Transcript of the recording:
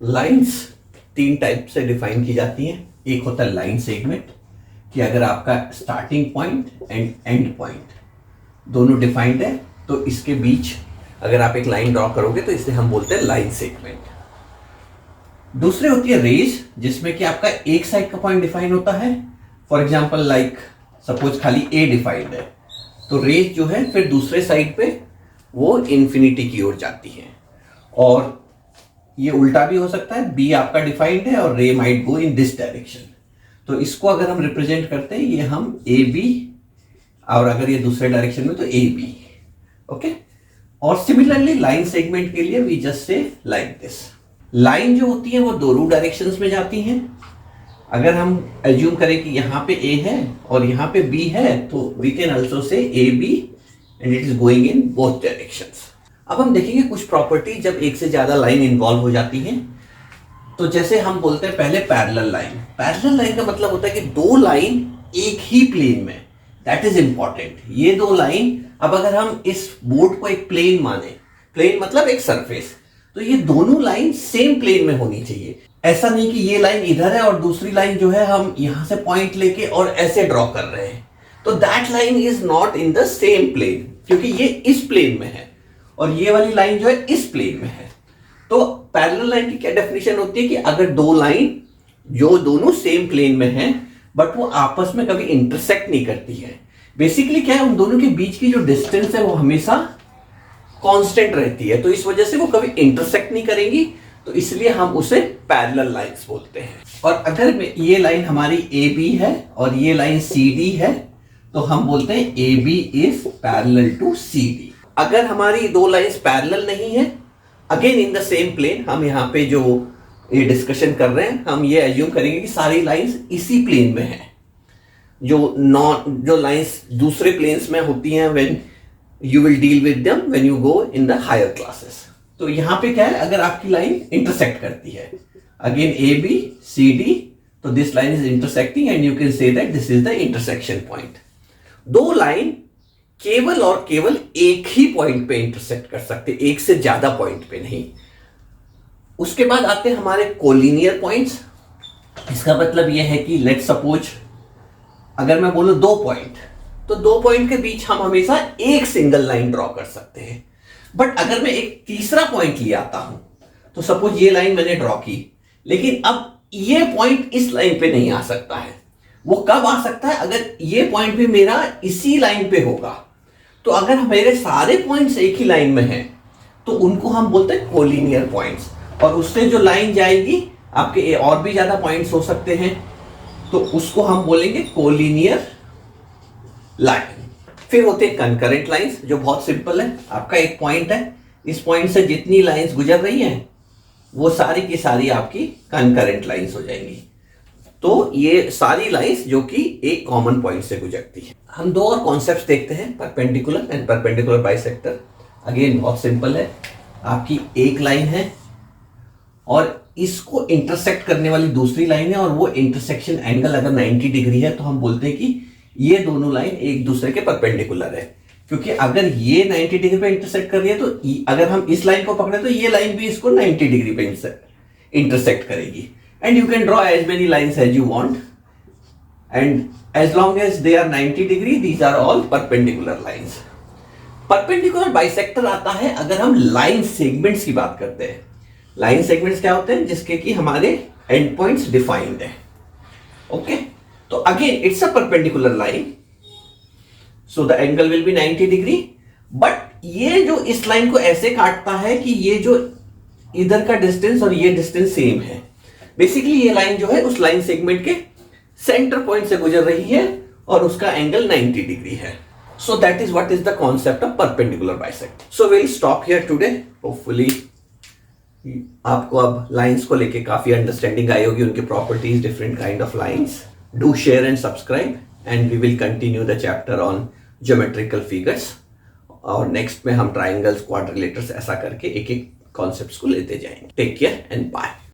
Lines तीन type से define की जाती हैं। एक होता है लाइन सेगमेंट, कि अगर आपका starting point and and point दोनों डिफाइंड है तो इसके बीच अगर आप एक लाइन ड्रॉ करोगे तो इसे हम बोलते हैं लाइन सेगमेंट। दूसरी होती है रेज, जिसमें कि आपका एक साइड का पॉइंट डिफाइन होता है। फॉर एग्जांपल लाइक सपोज खाली ए डिफाइंड है तो रेज जो है फिर दूसरे साइड पे वो इन्फिनिटी की ओर जाती है। और ये उल्टा भी हो सकता है, बी आपका डिफाइंड है और रे might go in this direction. तो इसको अगर हम रिप्रेजेंट करते हैं ये हम ए बी, और अगर ये दूसरे डायरेक्शन में तो ए बी। ओके, और सिमिलरली लाइन सेगमेंट के लिए we just say like this. Line जो होती है वो दोनों डायरेक्शंस में जाती हैं। अगर हम एज्यूम करें कि यहाँ पे ए है और यहाँ पे बी है तो we can also say A B and it is going in both directions. अब हम देखेंगे कुछ प्रॉपर्टी जब एक से ज्यादा लाइन इन्वॉल्व हो जाती हैं। तो जैसे हम बोलते हैं पहले पैरेलल लाइन। पैरेलल लाइन का मतलब होता है कि दो लाइन एक ही प्लेन में, दैट इज इंपॉर्टेंट। ये दो लाइन, अब अगर हम इस बोर्ड को एक प्लेन माने, प्लेन मतलब एक सरफेस, तो ये दोनों लाइन सेम प्लेन में होनी चाहिए। ऐसा नहीं कि ये लाइन इधर है और दूसरी लाइन जो है हम यहां से पॉइंट लेके और ऐसे ड्रॉ कर रहे हैं, तो that line is not in the same plane, क्योंकि ये इस प्लेन में है और ये वाली लाइन जो है इस प्लेन में है। तो पैरेलल लाइन की क्या डेफिनेशन होती है कि अगर दो लाइन जो दोनों सेम प्लेन में हैं बट वो आपस में कभी इंटरसेक्ट नहीं करती है। बेसिकली क्या है, उन दोनों के बीच की जो डिस्टेंस है वो हमेशा कांस्टेंट रहती है, तो इस वजह से वो कभी इंटरसेक्ट नहीं करेंगी, तो इसलिए हम उसे पैरेलल लाइंस बोलते हैं। और अगर ये लाइन हमारी ए बी है और ये लाइन सी डी है तो हम बोलते हैं A B is parallel to C D. अगर हमारी दो लाइंस पैरेलल नहीं है, again in the same plane, हम यहाँ पे जो ये डिस्कशन कर रहे हैं हम ये एज्यूम करेंगे कि सारी लाइंस इसी प्लेन में है। जो लाइंस दूसरे प्लेन्स में होती हैं when you will deal with them when you go in the higher classes. तो यहाँ पे क्या है, अगर आपकी लाइन इंटरसेक्ट करती है, again A B C D, तो this line is intersecting and you can say that this is the intersection point. दो लाइन केवल और केवल एक ही पॉइंट पे इंटरसेक्ट कर सकते, एक से ज्यादा पॉइंट पे नहीं। उसके बाद आते हैं हमारे कोलिनियर पॉइंट्स। इसका मतलब यह है कि लेट सपोज अगर मैं बोलूं दो पॉइंट, तो दो पॉइंट के बीच हम हमेशा एक सिंगल लाइन ड्रॉ कर सकते हैं। बट अगर मैं एक तीसरा पॉइंट ले आता हूं, तो सपोज ये लाइन मैंने ड्रॉ की, लेकिन अब ये पॉइंट इस लाइन पे नहीं आ सकता है। वो कब आ सकता है, अगर ये पॉइंट भी मेरा इसी लाइन पे होगा। तो अगर मेरे सारे पॉइंट्स एक ही लाइन में हैं तो उनको हम बोलते हैं कोलिनियर पॉइंट्स, और उससे जो लाइन जाएगी आपके और भी ज्यादा पॉइंट्स हो सकते हैं, तो उसको हम बोलेंगे कोलिनियर लाइन। फिर होते हैं कंकरेंट लाइंस, जो बहुत सिंपल है। आपका एक पॉइंट है, इस पॉइंट से जितनी लाइंस गुजर रही हैं वो सारी की सारी आपकी कंकरेंट लाइंस हो जाएंगी। तो ये सारी लाइंस जो कि एक कॉमन पॉइंट से गुजरती है। हम दो और कॉन्सेप्ट्स देखते हैं, perpendicular and perpendicular bisector. Again बहुत सिंपल है, आपकी एक लाइन है और इसको इंटरसेक्ट करने वाली दूसरी लाइन है, और वो इंटरसेक्शन एंगल अगर 90 डिग्री है तो हम बोलते हैं कि ये दोनों लाइन एक दूसरे के परपेंडिकुलर है। क्योंकि अगर ये 90 डिग्री पे इंटरसेक्ट कर रही है तो अगर हम इस लाइन को पकड़े तो ये लाइन भी इसको 90 डिग्री पे इंटरसेक्ट करेगी। And you can draw as many lines as you want, and as long as they are 90 degree, these are all perpendicular lines. Perpendicular bisector आता है अगर हम लाइन सेगमेंट्स की बात करते हैं। लाइन सेगमेंट्स क्या होते हैं, जिसके कि हमारे एंड पॉइंट्स डिफाइंड है। ओके, तो again it's a perpendicular line, so the angle will be 90 degree. But ये जो इस लाइन को ऐसे काटता है कि ये जो इधर का डिस्टेंस और ये डिस्टेंस सेम है। बेसिकली ये लाइन जो है उस लाइन सेगमेंट के सेंटर पॉइंट से गुजर रही है और उसका एंगल 90 डिग्री है। So that is what is the concept of perpendicular bisector. So will stop here today. Hopefully आपको अब लाइंस को लेके काफी अंडरस्टैंडिंग आई होगी, उनके properties, different kind of lines. Do share and subscribe and we will continue the chapter on geometrical figures. और next में हम ट्राइंगल्स, क्वाड्रिलेटर्स, ऐसा करके एक एक कॉन्सेप्ट्स को लेते जाएंगे। Take care and bye.